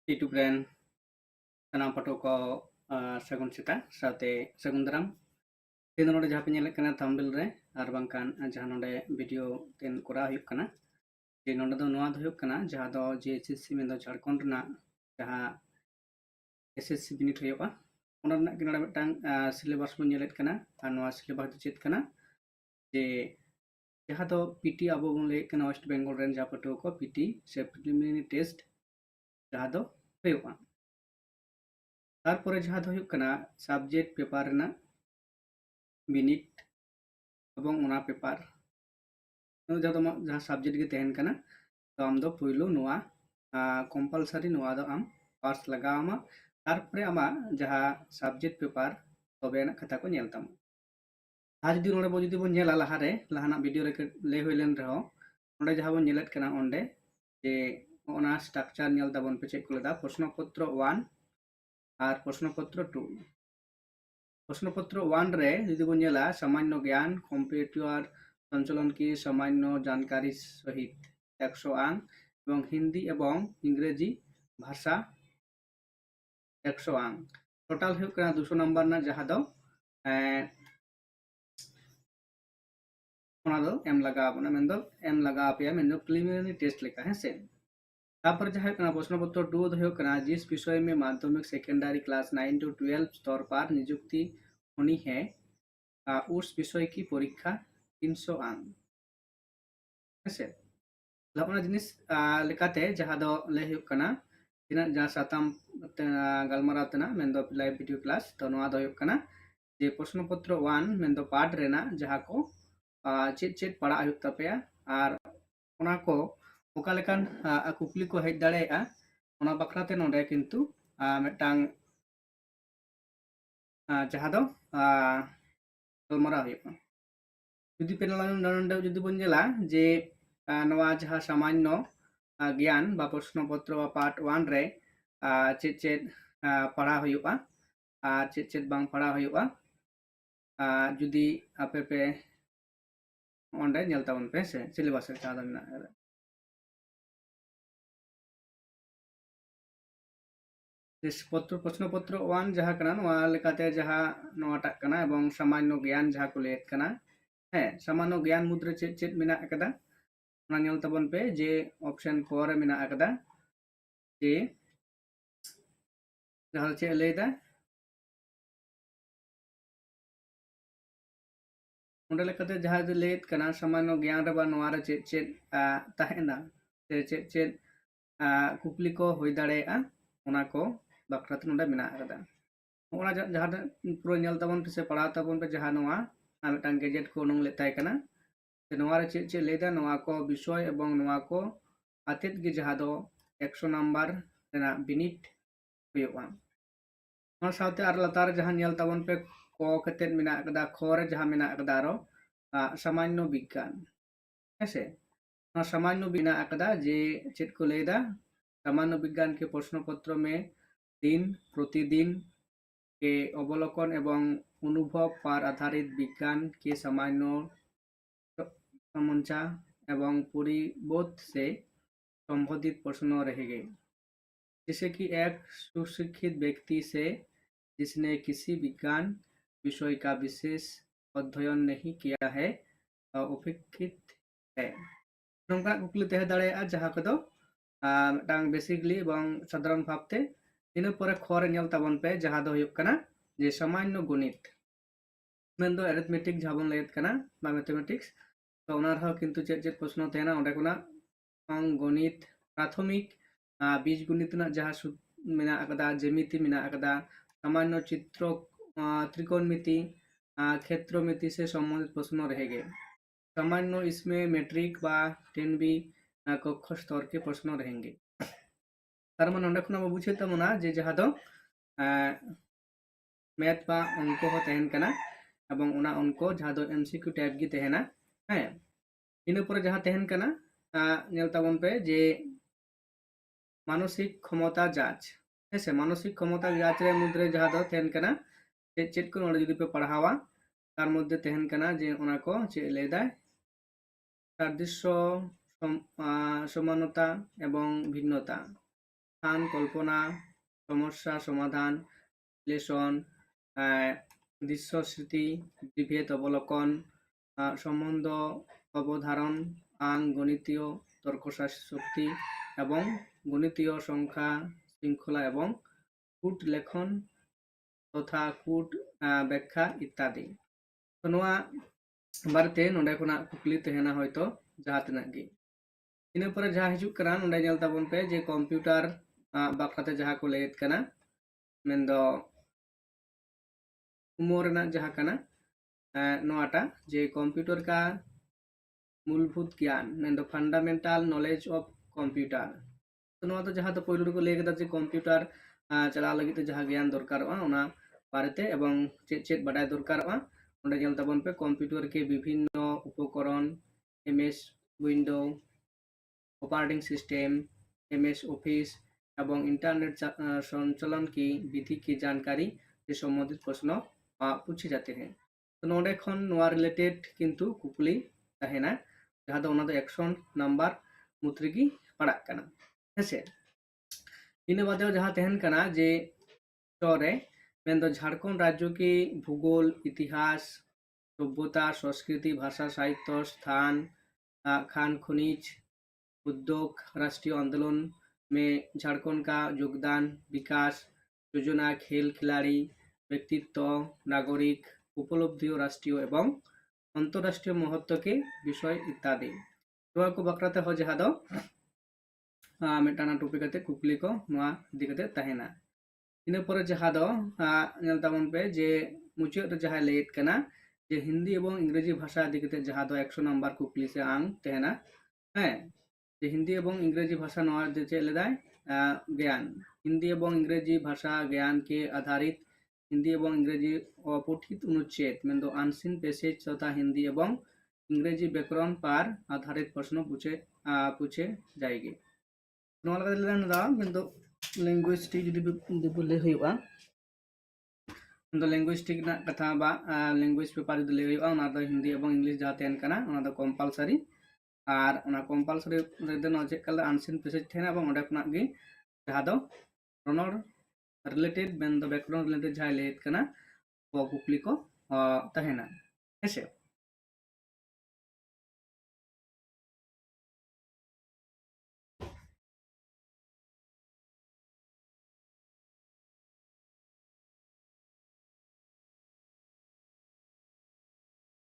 YouTube rain सनाम पाठक को सगुन सेता साथे सगुन दाराम तेन नोडे जहाँ पे नेले कना थंबनेल रे आर बांकान जहाँ नोडे वीडियो तेन कोरा हुयुक कना जे नोडे दो नोआ दो हुयुक कना जहाँ दो जेएसएससी में दो झारखंड रना जहाँ एसएससी बिनिट हुयुका ओना रना कि नोडे मिदटांग सिलेबास बन नेलेत कना आर नोआ सिलेबास दो चेत कना जे जहाँ दो पीटी आबो बन ले कना वेस्ट बेंगल रेन जहाँ पाठक को पीटी से प्रिलिमिनारी टेस्ट जहाँ दो हुयुका तारपरे जहाँ दो हुयुक कना सब्जेक्ट पेपर रना बिनिट एवं उना पेपर जहाँ सब्जेक्ट के तहन कना तो आम दो पुइलो नोआ कंपलसरी नोआ दो आम पास लगामा तारपरे आमा जहाँ सब्जेक्ट पेपर तबेना खाता को नेल ताम आज जुदी नोडे बो जुदी बो नेला लाहारे लाहाना वीडियो रे ले होइलेन रहो नोडे जहाँ बो नेलेत कना ओंडे जे ओना स्ट्रक्चर नेल ताबन पे चेक कोलेदा प्रश्नपत्र 1 और प्रश्नपत्र 2 प्रश्नपत्र 1 रे जुदी बो नेला सामान्य ज्ञान कंप्यूटर संचालन की सामान्य जानकारी सहित 100 अंक एवं हिंदी एवं इंग्रेजी भाषा 100 अंक टोटल हुयुक कना 200 नंबर ना जहाँ दो ओना दो एम लगा बना मेन दो एम लगा पे मेन दो प्रिलिमिनरी टेस्ट लेका है से तापर जहाँ कना प्रश्नपत्र 2 दो हुयुक कना जिस विषय में माध्यमिक सेकेंडरी क्लास 9 to 12 स्तर पर नियुक्ति होनी है उस विषय की परीक्षा 300 अंक है लपना जिनिस लेकाते जहाँ दो ले हुयुक कना तिना जहाँ साताम गलमाराव तना मेन दो लाइव वीडियो क्लास तो नोआ दो हुयुक कना जे प्रश्नपत्र 1 मेन दो पाठ रेना जहाँ को चेत चेत पढ़ा हुयुक तापेया आर ओना को ओका लेकान कुकली को हेज दाड़ेया ओना बखराते नोडे किंतु मिदटांग जहाँ दो गलमाराव हुयुका जुदी पे नोडे जुदी बोन नेला जे नोआ जहाँ सामान्य ज्ञान बा प्रश्नपत्र बा पार्ट 1 रे चेत चेत पढ़ा हुयुका आर चेत चेत बांग पढ़ा हुयुका जुदी आपे पे ओंडे नेल ताबन पे से सिलेबास रे जहाँ दो मेना प्रश्नपत्र 1 जहाँ कना नोआ लेकाते जहाँ नोआटाक कना एवं सामान्य ज्ञान जहाँ को लेत कना है सामान्य ज्ञान मुद्रे चेत चेत मेना अकदा ओना नेल ताबन पे जे ऑप्शन 4 रे मेना अकदा जे जहाँ चे लेदा ओंडे लेकाते जहाँ दो लेत कना सामान्य ज्ञान रे बा नोआ रे चेत चेत ताहेना से चेत चेत कुकली को होई दाड़ेया ओना को बखराते नोडे मेना अकदा ओना जहाँ पूरा नेल ताबन पे से पढ़ा ताबन पे जहाँ नोआ मिदटांग गैजेट को नोंग लेताय कना नोआ रे चेत चेत लेदा नोआ को विषय एवं नोआ को आतेत गे जहाँ दो 100 नंबर रेना बिनिट हुयुगा ओना साथे आर लातार जहाँ नेल ताबन पे को कतेत मेना अकदा ख रे जहाँ मेना अकदा रो सामान्य विज्ञान हेसे सामान्य बिना अकदा जे चेत को लेदा सामान्य विज्ञान के प्रश्न पत्र में दिन प्रतिदिन के अवलोकन एवं अनुभव पर आधारित विज्ञान के सामान्य समझा एवं परिबोध से संबंधित प्रश्न रहेंगे जैसे कि एक सुशिक्षित व्यक्ति से जिसने किसी विज्ञान विषय का विशेष अध्ययन नहीं किया है उपेक्षित है नोंका कुकली तहे दाड़ेया जहाँ को दो मिदटांग बेसिकली एवं साधारण भावते इन परे खरे नेल ताबन पे जहाँ दो हुयुक कना जे सामान्य गणित मेन दो अरिथमेटिक जहाँ बन लेत कना बा मैथमेटिक्स तो ओना रहो किंतु चेत चेत प्रश्न तहेना ओंडे कोना गणित प्राथमिक बीज गणित ना जहाँ मेना अकदा ज्यामिति मेना अकदा सामान्य चित्र त्रिकोणमिति क्षेत्रमिति से संबंधित प्रश्न रहेंगे सामान्य इसमें मैट्रिक बा 10B कक्ष स्तर के प्रश्न रहेंगे तार माने ओंडे खना बुझे तमना जे जहाँ दो मैथ बा अंक हो तहन कना एवं उना अंक जहाँ दो एमसीक्यू टाइप गी तहना है इन पर जहाँ तहन कना नेल ताबन पे जे मानसिक क्षमता जांच है मानसिक क्षमता जांच रे मुद्रे जहाँ दो तहन कना चेत चेत को नोडे जुदी पे पढ़ावा तार मध्य तहन कना जे उना को चे लेदा सादृश्य समानता एवं भिन्नता স্থান কল্পনা, সমস্যা সমাধান, বিশ্লেষণ, দৃশ্য স্মৃতি, বিভেদ অবলোকন, সম্বন্ধ অবধারণ, গণিতীয় তর্কশক্তি এবং গণিতীয় সংখ্যা শৃঙ্খলা এবং কূট লেখন তথা কূট ব্যাখ্যা ইত্যাদি। তো নোয়া বারते नोडे खुना कुकली तहना होयतो जहाँ तिनाग गे इना पर जहाँ हिजुग कना नोडे नेल ताबन पे जे कंप्यूटर बाखराते जहाँ को लेत कना मेनदो उमोरना जहाँ कना नोआटा जे कंप्यूटर का मूलभूत ज्ञान मेनदो फंडामेंटल नॉलेज ऑफ कंप्यूटर तो नोआ तो जहाँ तो पहिलो को लेके जे कंप्यूटर चला लगी जहाँ ज्ञान दरकारोआ ओना बारेते एवं चेत चेत बाडाय दरकारोआ ओंडे नेल ताबन पे कंप्यूटर के विभिन्न उपकरण MS window operating system MS office एवं इंटरनेट संचालन की विधि की जानकारी से संबंधित प्रश्न पूछे जाते हैं। तो नोडे खन नोआ रिलेटेड किंतु कुकली तहेना जहाँ दो ओना दो 100 नंबर मुद्रिकी पड़ाग कना हेसे इन बादेव जहाँ तहन कना जे चोरे मेनदो झारखंड राज्य की भूगोल इतिहास सभ्यता संस्कृति भाषा साहित्य स्थान खान खनिज उद्योग राष्ट्रीय आंदोलन में झारखंड का योगदान विकास योजना खेल खिलाड़ी व्यक्तित्व नागरिक उपलब्धि राष्ट्रीय एवं अंतरराष्ट्रीय महत्व के विषय इत्यादि नोआ को बकराते हो जहाँ दो मिटाना टॉपिक आते कुकली को नोआ दिखते तहेना इन पर जहाँ दो नेल ताबन पे जे मुचाद जहाँ लेट कना जे हिंदी एवं इंग्रेजी भाषा दिखते जहाँ दो 100 नंबर कुकली से आंग तहेना है जे हिंदी एवं इंग्रेजी भाषा नोआ दे चलेदाय ज्ञान हिंदी एवं इंग्रेजी भाषा ज्ञान के आधारित हिंदी एवं इंग्रेजी अपठित अनुच्छेद मेनदो आनसीन पैसेज तथा हिंदी एवं इंग्रेजी व्याकरण पर आधारित प्रश्न पूछे जाएंगे नोआ लगा लेना दा मेनदो लैंग्वेज जुदी बोले हुआ लैंग्वेज ना कथा बा लैंग्वेज पेपर जुदी ले हुआ ओना दो हिंदी एवं इंग्लिश जहाँ तहन कना ओना दो कंपलसरी और ओना कंपलसरी रेदो नो चेक कला आनसीन पैसेज तहना एवं ओडे खना गे जहाँ दो रनर रिलेटेड मेन दो बैकग्राउंड रिलेटेड जहाँ लेत कना वो कुकली को तहना हेसे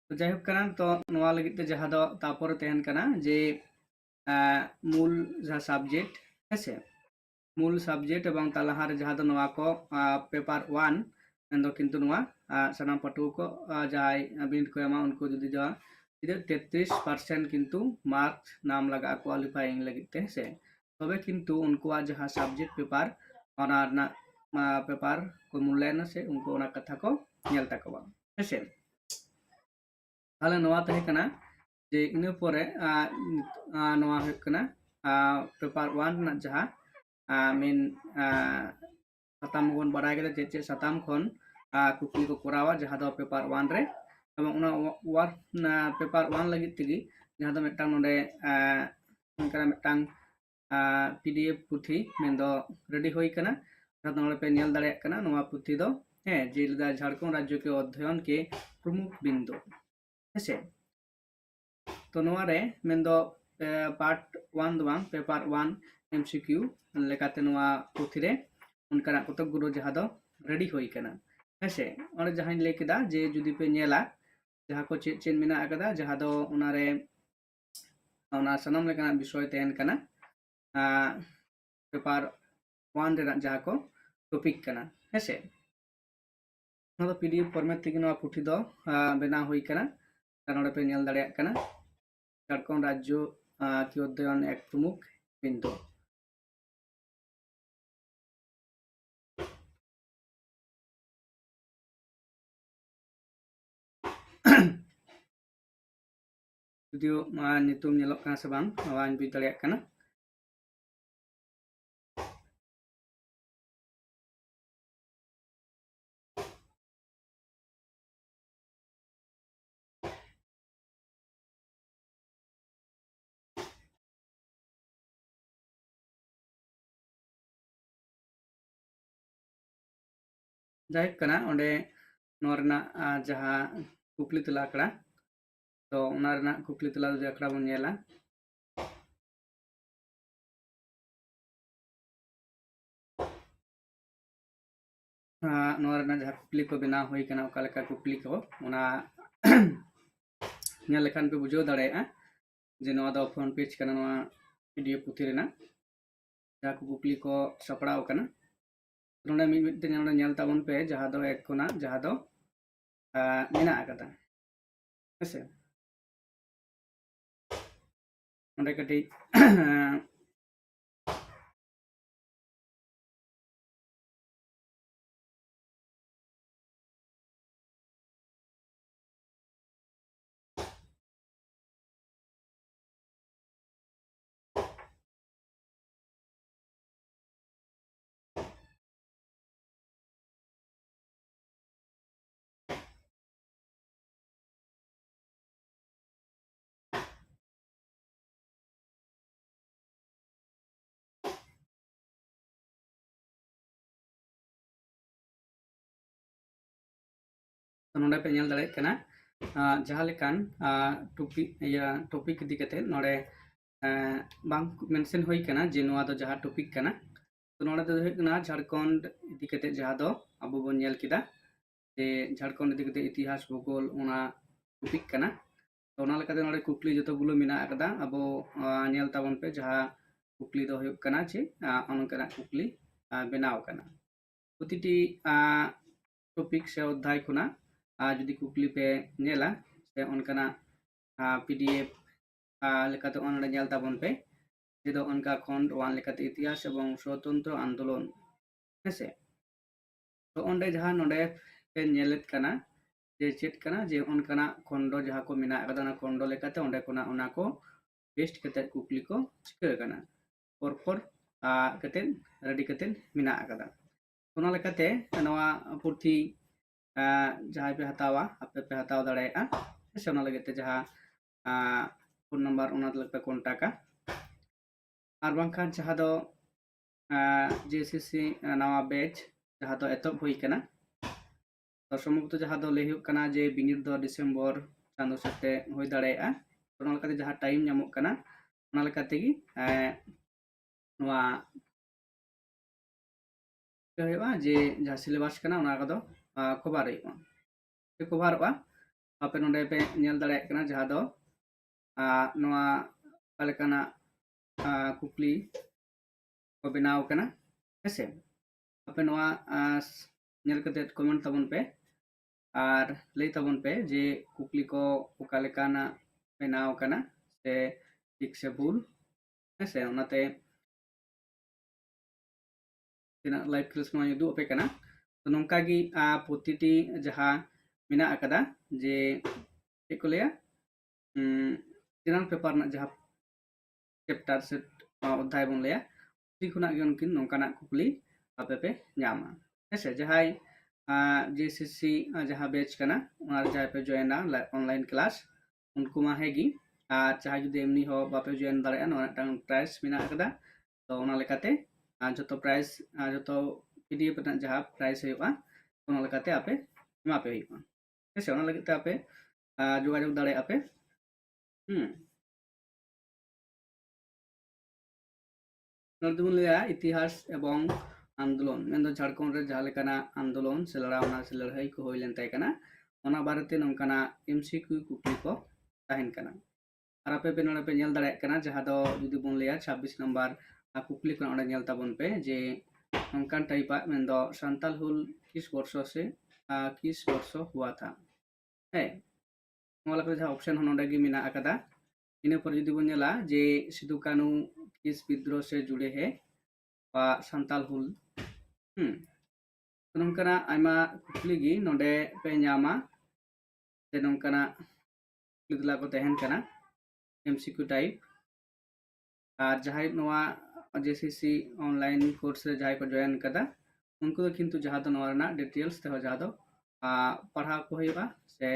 तो जायहोक कना तो नोआ लगित ते जहाँ दो तापर तहन कना जे मूल जहाँ सब्जेक्ट हेसे मूल सब्जेक्ट एवं तालाहार जहाँ दो नोआ को पेपर 1 मेन दो किंतु नोआ सनाम पटु को जहाँ बिंद को एमा उनको जुदी जो 33% किंतु मार्क्स नाम लगा क्वालिफाइंग लगित से तबे किंतु उनको जहाँ सब्जेक्ट पेपर ओना पेपर को मूल्यांकन से उनको ओना कथा को नेल तकवा हेसे ताले नोआ तहे कना जे इन परे नोआ हुक कना पेपर 1 ना जहाँ मेन सताम बन बाराय के चे सताम खन कुकली को करावा जहाँ दो पेपर 1 रे एवं उना वर्क पेपर 1 लगी तिगी जहाँ दो मेटांग नोडे उनका मेटांग पीडीएफ पुथी मेन दो रेडी होई कना जहाँ नोडे पे नेल दाड़े कना नोआ पुथी दो है जेलदा झारखंड राज्य के अध्ययन के प्रमुख बिंदु हेसे तो नोआ रे मेन दो पार्ट 1 दो बांग पेपर 1 एमसीक्यू लेकाते नोआ पुथी रे उनका कतक गुरु जहाँ दो रेडी होई कना हेसे ओने जहाँ ले केदा जे जुदी पे नेला जहाँ को चेन चेन मेना अकदा जहाँ दो उनारे ओना सनम लेकना विषय तहन कना पेपर 1 रे जहाँ को टॉपिक कना हेसे ओना दो पीडीएफ फॉर्मेट तेगे नोआ पुथी दो बेना होई कना नोडे पे नेल दाड़े कना झारखंड राज्य की अध्ययन एक प्रमुख बिंदु जुदियो नितुम नेलोक कना से बांग आवाज बुझ दाड़े कना जाहिर कना ओंडे नोरना जहां कुकली तला आकड़ा तो ओना कुकली तला जो आकड़ा बन नेला नोरना जहां कुकली को बिना हुई कना ओका लेका कुकली को ओना नेल लेखान पे बुझो दाड़ेया जे नोआ दो फोन पेज कना नोआ पीडीएफ पुथी रेना जहां कुकली को सपड़ाव कना नोडे मिदते नोडे नेल ताबन पे जहां दो एक कोना जहां दो मेना आकदा हेसे ओंडे कटी नोडे पे नेल दाड़े कना जहां लेकान टॉपिक इदी कते नोडे बांग मेंशन होई कना जे नोआ दो जहां टॉपिक कना तो नोडे दो होई कना झारखंड इदी कते जहां दो अबो बन नेल किदा जे झारखंड इदी कते इतिहास भूगोल ओना टॉपिक कना तो ओना लेकाते नोडे कुकली जतो गुलो मिना आकदा अबो नेल ताबन पे जहां कुकली दो होई कना जे अनकना कुकली बनाव कना प्रतिटी टॉपिक से अध्याय खुना जुदी कुकली पे नेला से उनका पीडीएफ लेकाते ओनडे नेल ताबन पे जेदो उनका खंड 1 लेकाते इतिहास एवं स्वतंत्र आंदोलन हेसे तो ओंडे जहां नोडे पे नेलेत कना जे चेट कना जे उनका खंड जहां को मिना अकदा ना खंड लेकाते ओंडे कोना ओना को पेस्ट कते कुकली को चिका कना परपर कते रेडी कते मिना अकदा ओना लेकाते नवा पुथी जहां पे हतावा आपे पे हताव दाड़ेया से ओना लगते जहां फोन नंबर ओना लगते कॉन्टैक्ट और बांखान जहां दो जेसीसी नवा बैच जहां दो एतब हुई कना तो सम्भवत जहां दो ले हुई कना जे बिनिड दो डिसेंबर चांदो सते हुई दाड़ेया ओना लगते जहां टाइम नामो कना ओना लगते गी नवा जे जहां सिलेबस कना ओना को दो कवर कभारोगा आपे नोडे पे नेल दाड़े कना जहां दो नोआ कालेकाना कुकली को बनाव कना हेसे आपे नोआ नेल कते कमेंट ताबन पे और लई ताबन पे जे कुकली को कालेकाना बनाव कना से ठीक से भूल हेसे ओनाते tina लाइव क्लास नो युदु पे कना तो नोंका गी प्रतिटी जहां मिना अकदा जे एको लेया तिनान पेपर ना जहां चैप्टर से अध्याय बन लेया ती खुना गे उनकिन नोंकाना कुकली आपे पे ᱧᱟᱢᱟ हेसे जहां जेसीसी जहां बैच कना ओना जहां पे जॉइन ऑनलाइन क्लास उनको मा हेगी चाहे जुदी एमनी हो बापे जॉइन दाड़ेया नोना टांग प्राइस मिना अकदा तो ओना लेकाते जो प्राइस जो पीडीएफ जहां प्राइस होगा ओना लेकाते आपे एमापे होगा हेसे ओना लगते आपे जोगाजोग दाड़े आपे इतिहास एवं आंदोलन मेन झारखंड रे जहां लेकाना आंदोलन से लड़ावना से लड़ाई को होई लेन ताई कना ओना बारेते नोंकाना एमसीक्यू कुकली को ताहेन कना और आपे पे नोडे पे नेल दाड़े कना जहां दो जुदी बोन लेया 26 नंबर कुकली को ओंडे नेल ताबन पे जे नोंकान टाइपा मेन दो संताल हुल किस वर्ष से किस वर्ष हुआ था है मोला पे जहां ऑप्शन नोडे गी मिना अकदा इन पर जुदी बोन नेला जे सिदु कानू किस विद्रोह से जुड़े हैं संताल हुल नोंकाना आयमा कुकली गी नोडे पे ᱧᱟᱢᱟ जे नोंकाना कुकली को तहन कना एमसीक्यू टाइप और जहां नोआ जेसीसी ऑनलाइन कोर्स रे जहां को जॉइन कदा उनको किंतु जहां दो नोआ ना डिटेल्स ते जहां दो पढ़ा को होइबा से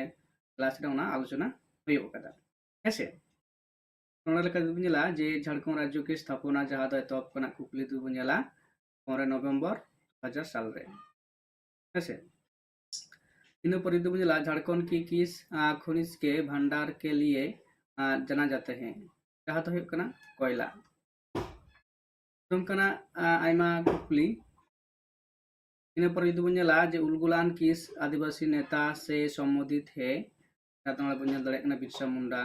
क्लास रे ओना आलोचना होइबा कदा हेसे ओना लेका दुबनेला जे झारखंड राज्य की स्थापना जहां दो एतब कना कुकली दुबनेला 15 नवंबर 2000 साल रे ऐसे इन पर यदि बुझला झारखंड की किस खनिज के भंडार के लिए जाना जाते हैं जहाँ तो हुई कना कोयला नोंकना आयमा कुकली इन पर यदि बुझला जे उलगुलान किस आदिवासी नेता से संबोधित है जहाँ बुझल दड़े कना बिरसा मुंडा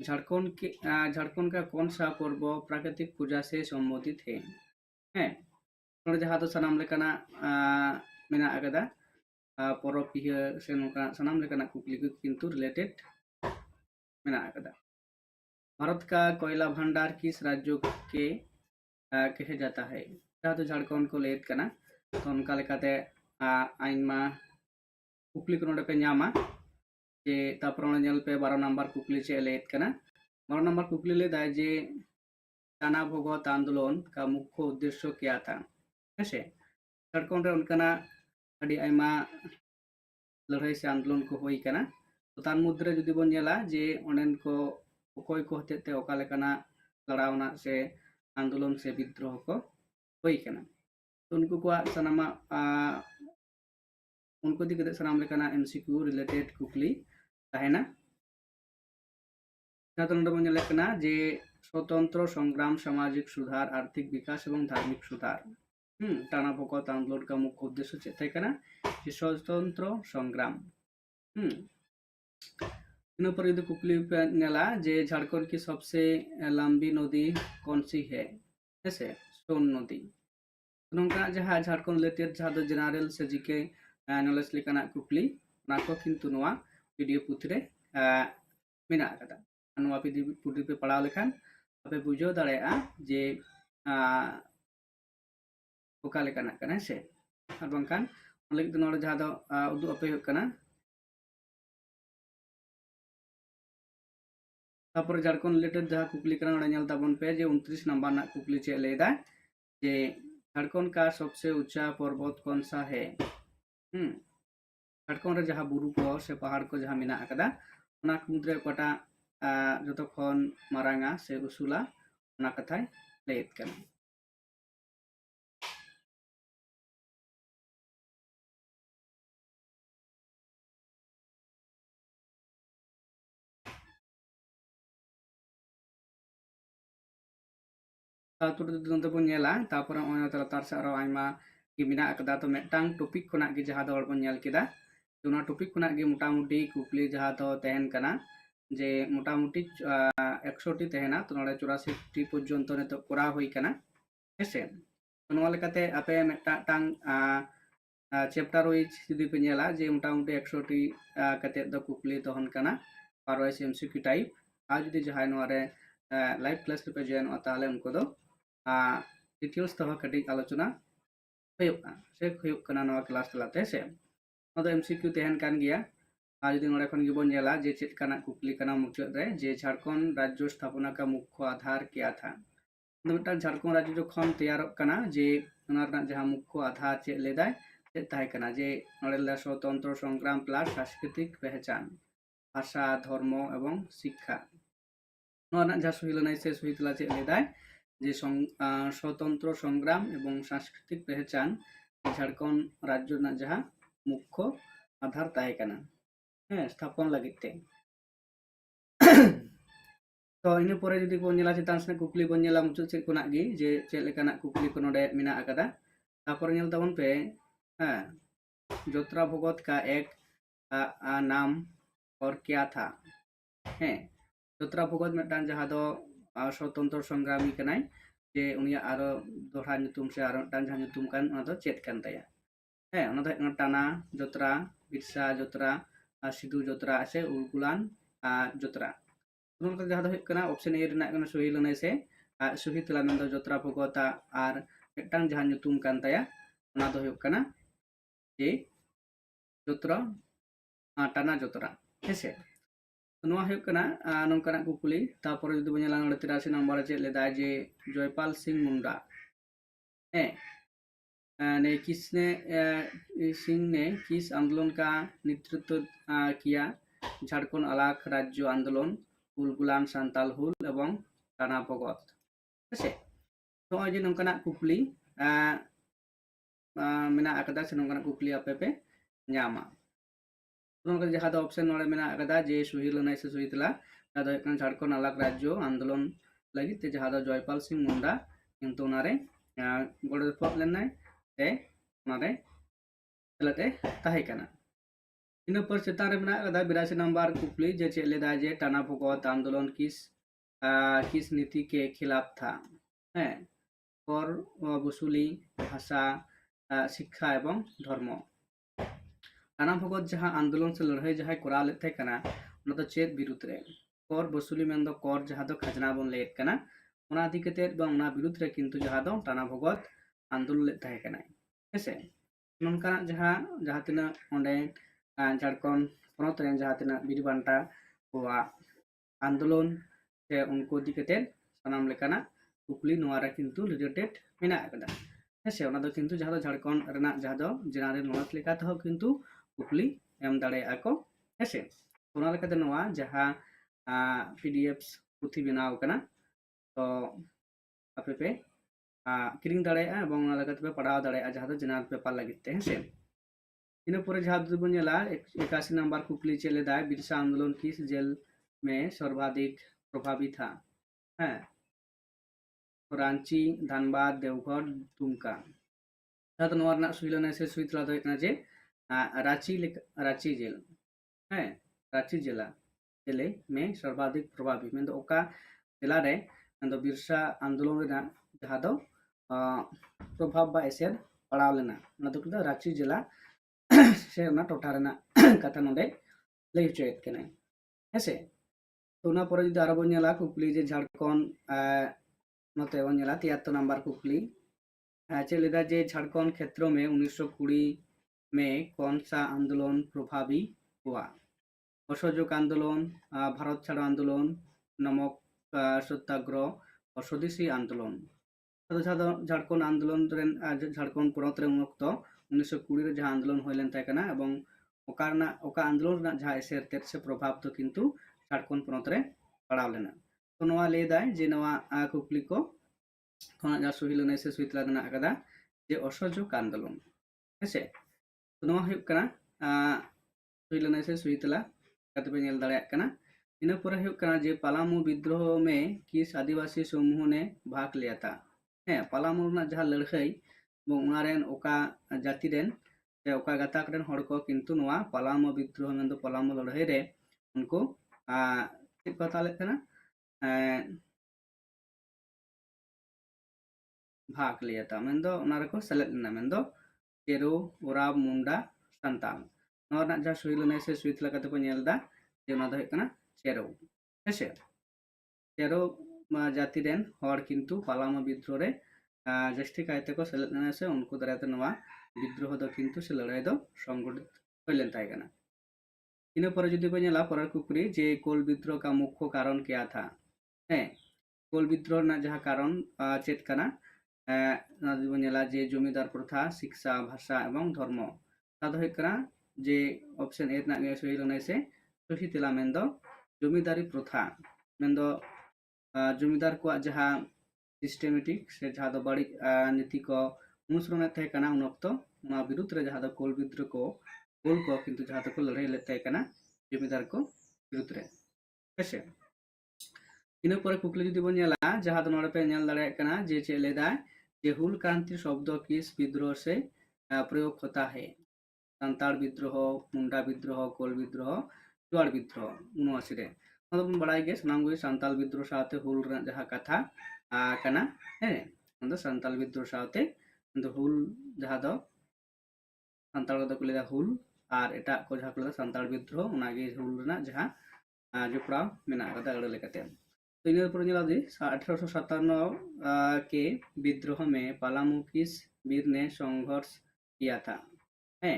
झारखंड का कौन सा पर्व प्राकृतिक पूजा से संबोधित है हैं जहाँ तो सानाम लेकाना मेना अगदा porop piha se nongka sanam लेकाना कुकली को किंतु रिलेटेड मेना अगदा भारत का कोयला भंडार किस राज्यों के कहे जाता है जहाँ तो झारखंड को लेत कना तो उनका लेकाते आइनमा कुकली को नोडे पे न्यामा जे तापर नेल पे 12 नंबर कुकली चे लेत कना 12 नंबर कुकली ले दाय जे टाना भगत आंदोलन का मुख्य उद्देश्य क्या था ऐसे झारखंड रे उनका अड़ी आयमा लड़ाई से आंदोलन को होई कना तो तान मुद्रे जुदी बन नेला जे ओनेन को कोई को हतेते ओका लेकाना लड़ावना से आंदोलन से विद्रोह को होई कना तो उनको को सनामा उनको दी कते सनाम लेकाना एमसीक्यू रिलेटेड कुकली ताहेना जहाँ तो नोडे बन नेला कना जे स्वतंत्र संग्राम सामाजिक सुधार आर्थिक विकास एवं धार्मिक सुधार टाना भगत आंदोलन का मुख्य उद्देश्य चेत है कना स्वतंत्र संग्राम इन पर यदि कुकली पे नेला जे झारखंड की सबसे लंबी नदी कौन सी है ऐसे सोन नदी नोंका जहाँ झारखंड रिलेटेड जहाँ दो जनरल से जीके नॉलेज लेकाना कुकली ना को किंतु नोआ वीडियो पुथरे मेना कदा नोआ पुथी पे पढ़ाव लेखान आपे बुझो दाड़ेया जे ओका लेकाना कना से और बंकान लगित नोडे जहाँ दो उदु अपे कना तापर झारखंड रिलेटेड जहाँ कुकली कना नोडे नेल ताबन पे जे 29 नंबर ना कुकली चे लेदा जे झारखंड का सबसे ऊंचा पर्वत कौन सा है झारखंड रे जहाँ बुरु को से पहाड़ को जहाँ मेना अकदा ओना मुद्रे कोटा जतो खन मारांगा से उसूला ओना कथाय लेत कना तापर लातार से आयमा कि मेना अकदा तो मेटांग टॉपिक खुना कि जहाँ दो बन नेल केदा तो टॉपिक खुना कि मोटामुटी कुकली जहाँ तो तहन कना जे मोटामुटी 100 टी तहना तो नोडे 84 टी पर्यंत नितो करा हुई कना हेसे तो नोवा लेकाते आपे मेटांग चैप्टर वाइज जुदी पे नेला जे मोटामुटी 100 टी कते दो कुकली तहन कना पारवाइस एमसीक्यू टाइप आ जुदी जहाँ नोरे लाइव क्लास पे जॉइन ताले उनको दो डिटेल्स तह कटी आलोचना से क्लास तलाते से एमसीक्यू तहन कान गया जुदी नोडे खन गिबन नेला जे चेत काना कुकली काना मुचाद रे जे झारखंड राज्य स्थापना का मुख्य आधार क्या था मिदटां झारखंड राज्य जखन तैयारक काना जे ओना रना जहां मुख्य आधार चेत लेदाय चेत ताहे काना जे नोडे स्वतंत्र संग्राम प्लस सांस्कृतिक पहचान भाषा धर्म एवं शिक्षा नोआ रना जहां सही लनाय से सही तला चेत लेदाय जे स्वतंत्र संग्राम एवं सांस्कृतिक पहचान झारखंड राज्य रना जहां मुख्य आधार ताहे काना स्थापन लगिते तो इन पर जुदी को नेला चितान से कुकली बन नेला मुचुद से कोना गी जे चेल लेकाना कुकली को नोडे मेना अकदा तापर नेल ताबन पे जोत्रा भगत का एक नाम और क्या था जोत्रा भगत मेटान जहाँ दो स्वतंत्र संग्रामी कनाय जे उनिया आरो दोहरा नुतुम से आरो टान जहाँ नुतुम कान ओना दो चेत कान ताया ओना दो टाना जोत्रा बिरसा जोत्रा सिधु जोत्रा से उलगुलान जोत्रा उनका जहाँ दो कना ऑप्शन ए रना कना सही लनाय से सही तला मेन दो जोत्रा भगता आर मेटान जहाँ नुतुम कान ताया ओना दो कना जे जोत्रा टाना जोत्रा हेसे नोआ है कना नोंकाना कुकली तापर जुदी बनेला 83 नंबर चे लेदा जे जयपाल सिंह मुंडा ने किसने सिंह ने किस आंदोलन का नेतृत्व किया झारखंड अलग राज्य आंदोलन उलगुलान सांताल हुल एवं टाना भगत हेसे तो जे नोंकाना कुकली मेना akada se nongkana kukli ape pe nyama nongkana jaha do option nore mena akada je suhil nai se suhitla jahado ekan jharkhand alak rajyo आंदोलन lagi te jaha do joypal singh munda kintu onare gode pot len nai te onare selate tahe kana इन पर चेतान रे मेना कदा 82 number कुकली जे चेलेदा जे टाना भगत आंदोलन किस नीति के खिलाफ था है कर वसूली भाषा शिक्षा एवं धर्म टाना भगत जहां आंदोलन से लड़ाई जहां करा लेते कना उन तो चेत विरुद्ध रे कर वसूली में दो कर जहां दो खजना बन ले कना उना आदि केते बं उना विरुद्ध रे किंतु जहां दो टाना भगत आंदोलन ले थाहे कना हेसे ननका जहां तिना ओंडे झारखंड पनत रे जहां तिना बिर बांटा हुआ आंदोलन से उनको इदी केते सनाम लेकाना कुकली नोआरा किंतु रिलेटेड मेना कदा हेसे ओना दो किंतु जहां दो झारखंड रेना जहां दो जनरल नॉलेज लेका तो किंतु कुकली एम दाड़े आको हेसे ओना लेकाते नोआ जहां पीडीएफ्स पुथी बनाव कना तो आपे पे किरिंग दाड़े एवं ओना लेकाते पे पढ़ाव दाड़े जहां दो जनरल पेपर लागिते हेसे इन पर जहां दो बनेला 81 नंबर कुकली चले दाय बिरसा आंदोलन किस जेल में सर्वाधिक प्रभावी था है रांची धनबाद देवघर दुमका तो नोरना सुइलना से सुइतला दो जे रांची जेल है रांची जिला जिले में सर्वाधिक प्रभावी में तो ओका जिला रे तो बिरसा आंदोलन रेना जहां दो प्रभाव बा एसेर पड़ाव लेना ना तो रांची जिला से ना टोठा रेना कथा नोडे लई चोयत केना हेसे तो ना पर जदि आरो बनेला कुकली जे झारखंड नोते बनेला 73 नंबर कुकली चलेदा जे झारखंड क्षेत्र में 1920 में कौन सा आंदोलन प्रभावी हुआ असहयोग आंदोलन भारत छाड़ो आंदोलन नमक सत्याग्रह और स्वदेशी आंदोलन झारखंड आंदोलन झारखंड पनत रे उक्त 1920 रे जहां आंदोलन होइलेन ताकना एवं ओका आंदोलन जहां एसेर तेत से प्रभाव तो किंतु झारखंड पनत रे पड़ाव लेना तो नोआ ले दाय जे नोआ कुकली को खोना जा सुहिलना से सुइतला देना कदा जे असहयोग आंदोलन हेसे तो नोआ हुयुग कना सुहिलना से सुइतला कते पे नेल दाड़े कना इन पर हुयुग कना जे पलामू विद्रोह में किस आदिवासी समूह ने भाग लिया था है पलामू ना जहां लड़ाई उनारेन ओका जाति रेन से ओका गाताक रेन हड़ को किंतु नोआ पलामू विद्रोह में दो पलामू लड़ाई रे उनको चेक को ताले कना भाग लिया था मेन दो उनारे को सेलेक्ट लेना मेन दो चेरो ओराब मुंडा संताल नोना जहां सुइलना से सुइत लगा तो नेल दा जे ना दो कना चेरो हेसे चेरो जाति रेन हड़ किंतु पलामू विद्रोह रे जस्टी कायते को सेलेक्ट लेना से उनको दराते नोआ विद्रोह दो किंतु से लड़ाई दो संगठित होइलेन ताई कना इन पर जदि को नेला पर कुकरी जे कोल विद्रोह का मुख्य कारण क्या था है कोल विद्रोह ना जहां कारण चेत कना नेला जे जमीदार प्रथा शिक्षा भाषा एवं धर्म तादो हेकना जे ऑप्शन ए ना गे सही से सही तेला मेंदो जमीदारी प्रथा मेंदो जमीदार को जहां सिस्टेमेटिक से जहां दो बड़ी नीति को अनुसरण थे कना उन वक्त ना विरुद्ध रे जहां दो कोल विद्रोह को कोल को किंतु जहां तक लड़ाई लेते कना जमीदार को विरुद्ध रे कैसे इन पर कुकली जदि बन नेला जहां दो नोडे पे नेल दाड़े कना जे चलेदा जे हुल क्रांति शब्द किस विद्रोह से प्रयोग होता है संताल विद्रोह मुंडा विद्रोह कोल विद्रोह चुआड़ विद्रोह 79 रे मतलब बड़ाई गे सनाम गई संताल विद्रोह साथे हुल जहां कथा कना है मतलब संताल विद्रोह साथे हुल जहां दो संताल दो को लेदा हुल और एटा को जहां को लेदा संताल विद्रोह उनागे हुल ना जहां जुपड़ा मेना कदा अड़ लेकाते तो इन पर नेला दी 1857 के विद्रोह में पलामू किस वीर ने संघर्ष किया था है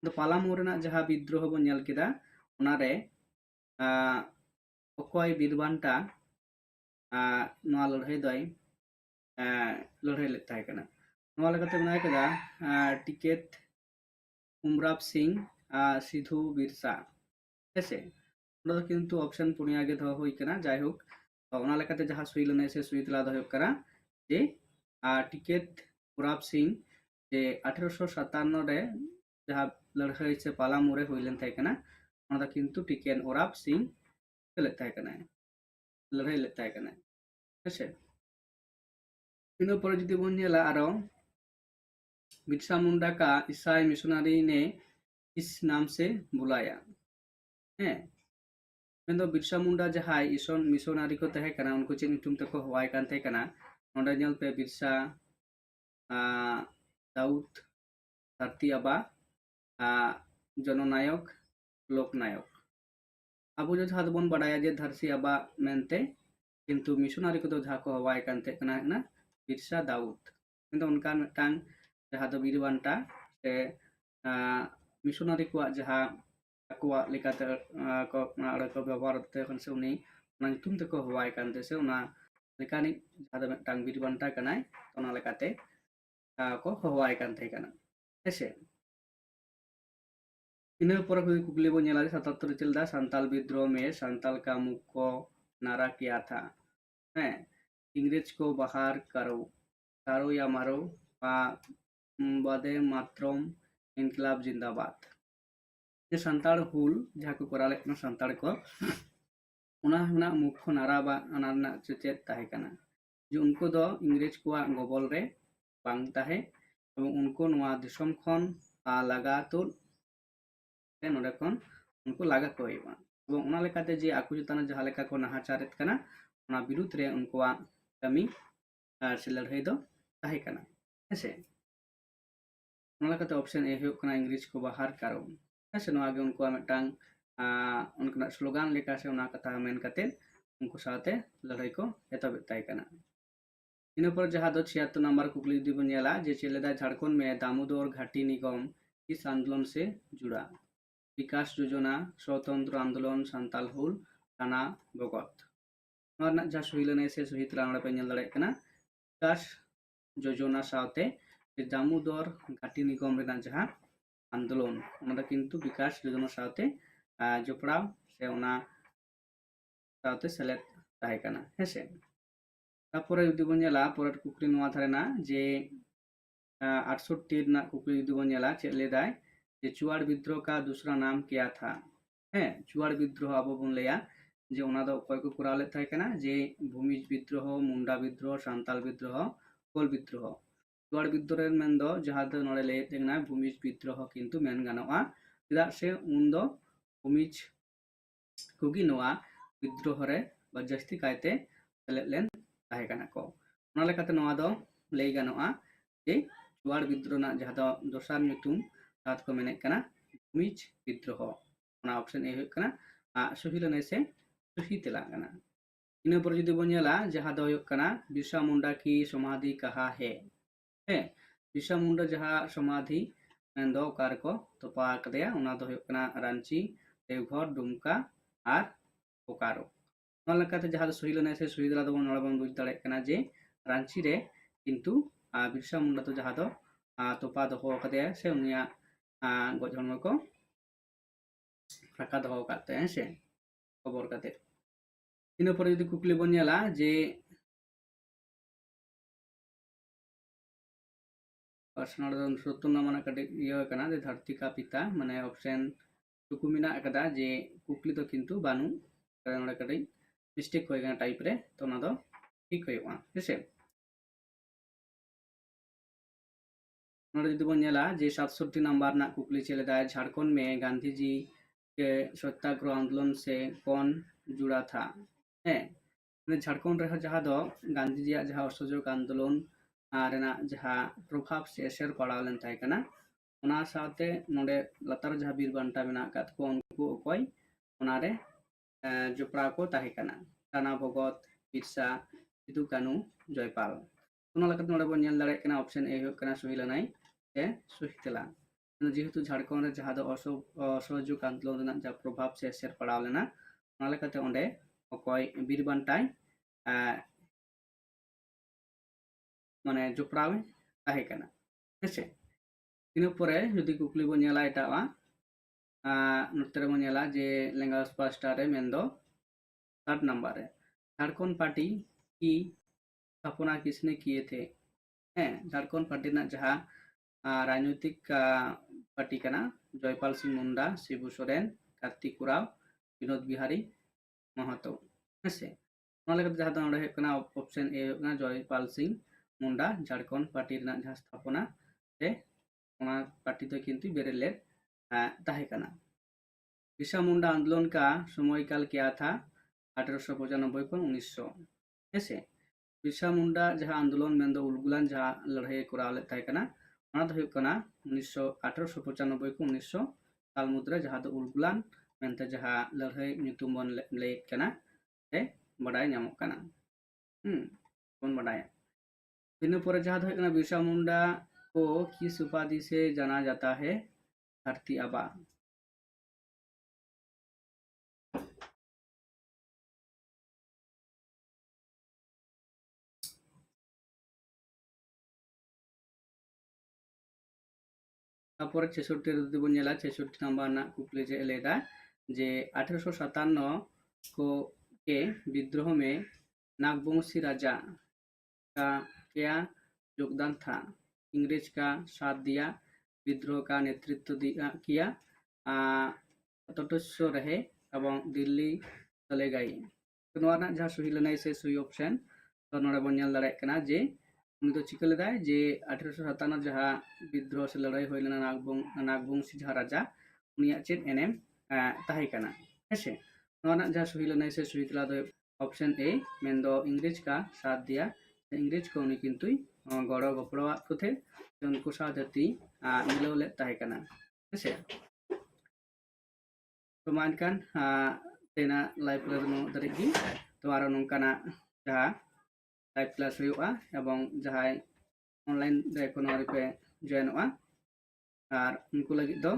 तो पलामू रेना जहां विद्रोह बन नेल केदा उनारे ओकोय बीरबांटा नोआ लड़ाई दय लड़ाई ले ताहे कना नोआ लगाते बनाय केदा टिकेट उमराव सिंह सिधु बिरसा हेसे किंतु ऑप्शन पुनिया गे दो होई कना जाय होक ओना लेकाते जहां सुइलना से सुइतला दो करा जे टिकेट उमराव सिंह जे 1857 रे जहाँ लड़ाई से पालामू रे हुई लेन थाई कना ओना दा किंतु टिकेन ओराप सिंह सेलेद थाई कना लड़ाई लेद थाई कना हेसे इन पर जुदी बोन नेला आरो बिरसा मुंडा का ईसाई मिशनरी ने इस नाम से बुलाया हैं मेंदो बिरसा मुंडा जहां ईसन मिशनरी को तहे कना उनको चेन ᱧᱩᱛᱩᱢ तको हवाई कान तहे कना नोंडे नेल पे बिरसा दाऊद धरती आबा जननायक लोकनायक आबो जो जहां बन बडाया जे धरती आबा मेनते किंतु मिशनरी को जहां को हवाई कान तहे कना ना बिरसा दाऊद किंतु उनका मिटांग जहां दो बीरबांटा से मिशनरी को जहां को लेकाते को अड़ को व्यवहार ते खन से उनी ना ᱧᱩᱛᱩᱢ तको हवाई कान ते से उना लेकानी जहां दो मिटांग बीरबांटा कनाय ओना लेकाते को हवाई कान ते कना हेसे इन पर कुकली बो नेला 77 चलदा संताल विद्रोह में संताल का मुख को नारा किया था है इंग्रेज को बाहर करो या मारो बादे मातरम इनकलाब जिंदाबाद ये संताल हुल जहां को कराले संताल को उना मुख्य नारा बा अनारना चेचेत ताहे कना जो उनको दो इंग्रेज को गबल रे बांग ताहे एवं उनको नवा दिसम खन लागा तुल नोडे खन उनको लागा को होइबा एवं उना लेकाते जे आकु चेतान जहां लेका को नाहाचारेत कना उना विरुद्ध रे उनको कमी से लड़ाई दो ताहे कना हेसे उना लेकाते ऑप्शन ए हो कना इंग्रेज को बाहर करो हेसे नवा गे उनको मिटांग उनका स्लोगान लेका से उना कथा मेन कते उनको साथे लड़ाई को एतबेत ताहे कना इन पर जहां दो 76 नंबर कुकली दी बनेला जे चलेदा झारखंड में दामोदर घाटी निगम इस आंदोलन से जुड़ा विकास योजना स्वतंत्र आंदोलन संताल हुल थाना बगत नोना जा सुहिलने से सुहित राणा पे नेल दड़े कना विकास योजना साथे दामोदर घाटी निगम रेना जहां आंदोलन ओना किंतु विकास योजना साथे जोपड़ाव से ओना साथे सेलेक्ट ताहे कना हेसे तारपरे जुदी बन नेला परेर कुकली नोआ थारेना जे 68 ना कुकली जुदी बन नेला चेक लेदाय जे चुआड़ विद्रोह का दूसरा नाम क्या था है चुआड़ विद्रोह अब बन लिया जे ओना दो कोई को कुराव ले थाय कना जे भूमिज विद्रोह मुंडा विद्रोह संताल विद्रोह कोल विद्रोह चुआड़ विद्रोह मेन दो जहां दो नोडे ले तेना भूमिज विद्रोह किंतु मेन गानोआ चेदा से उन दो भूमिज कुगी नोआ विद्रोह रे बजस्ती कायते सेलेद लेन ताहे कना को ओना लेकाते नोआ दो ले गानोआ जे चुआड़ विद्रोह ना जहां दो दोसार ᱧᱩᱛᱩᱢ साथ को मेने कना भूमिज विद्रोह ओना ऑप्शन ए कना सुहिलने से सुही तेला कना इन पर जुदी बन नेला जहां दो कना बिरसा मुंडा की समाधि कहा है बिरसा मुंडा जहां समाधि दो कार को तोपा कदेया ओना दो कना रांची देवघर दुमका और बोकारो ओना लेकाते जहां दो सुहिलने से सुहिदला दो नोडे बन बुझ दाड़े कना जे रांची रे किंतु बिरसा मुंडा तो जहां दो तोपा दो कदेया से उनिया गज हड़मो को राखा दो काते से खबर काते इन पर जुदी कुकली बन नेला जे पर्सनल सत्तर नाम कटे इयो कना जे धरती का पिता माने ऑप्शन टुकु मिना कदा जे कुकली तो किंतु बानु नोडे कटे मिस्टेक होय गना टाइप रे तो ना दो ठीक होयवा हेसे नोडे जुदी बन नेला जे 67 नंबर ना कुकली चलेदा झारखंड में गांधी जी के सत्याग्रह आंदोलन से कौन जुड़ा था है झारखंड रे जहां दो गांधी जी जहां असहयोग आंदोलन रेना जहां प्रभाव से असर पड़ा लेन थाय कना ओना साथे नोडे लतार जहां बीर बांटा मेना कात को उनको कोई ओना रे जोपड़ा को ताहे कना थाना भगत बिरसा सिदु कानू जयपाल ओना लकत नोडे बन नेल दाड़े कना ऑप्शन ए हो कना सुहिलनाय से सुहितला जेहेतु झारखंड रे जहां दो असहयोग आंदोलन रेना जा प्रभाव से असर पड़ा लेना ओना लेकाते ओंडे कोई बीर बांटाय माने जोपड़ाव ताहे कना हेसे इन परे जुदी कुकली बन नेला एटावा नोते रे बन नेला जे लेंगा स्पष्टा रे मेन दो 7 नंबर है झारखंड पार्टी की स्थापना किसने किए थे झारखंड पार्टी ना जहां राजनीतिक पार्टी कना जयपाल सिंह मुंडा, शिबू सोरेन, कार्तिक उराव, विनोद बिहारी महतो हेसे option a Jaipal Singh Munda Jharkhand party जहाँ स्थापना से पार्टी तो किंतु बेरेलेर ताहेकना। बिरसा मुंडा आंदोलन का समयकाल क्या था 1895 को 1900 हेसे बिरसा मुंडा जहाँ आंदोलन मेन उलगुलान जहाँ लड़ाई कराव ले ताहेकना 1895 को 1900 साल मुद्रा जहाँ उलगुलान मेनते जहाँ लड़ाई nyutum बन लेट कना से बड़ाई नामक कना बन बड़ाया। इन पर जहाँ बिरसा मुंडा को किस उपाधि से जाना जाता है? धरती आबा। तापर 66 जुदी बन नेला 66 नंबर ना कुकली जे लेदा जे 1857 को के विद्रोह में नागवंशी राजा का क्या योगदान था? इंग्रेज का साथ दिया, विद्रोह का नेतृत्व किया, तटस्थ रहे एवं दिल्ली चले गए। तो नोना जहाँ सही लेना से सही ऑप्शन तो नोड़ा बन नेल दाड़े कना जे उनी तो चिका लेदा जे 1857 जहाँ विद्रोह से लड़ाई हुई लेना नागवंशी जहाँ राजा उनिया चेत एनएम ताहे कना हेसे नोना जहाँ सही लेना से सही तला दो ऑप्शन ए मेन दो इंग्रेज का साथ दिया इंग्रेज को उनी किंतु गड़ो गपड़वा को थे उनको साथ जाती मिलाव ले ताहे कना हेसे तो मानकान तेना लाइव क्लास नो दरेगी तो आरो नोंकाना जहाँ लाइव क्लास हुआ एवं जहाँ ऑनलाइन रे कोनो पे जॉइन और उनको लगी दो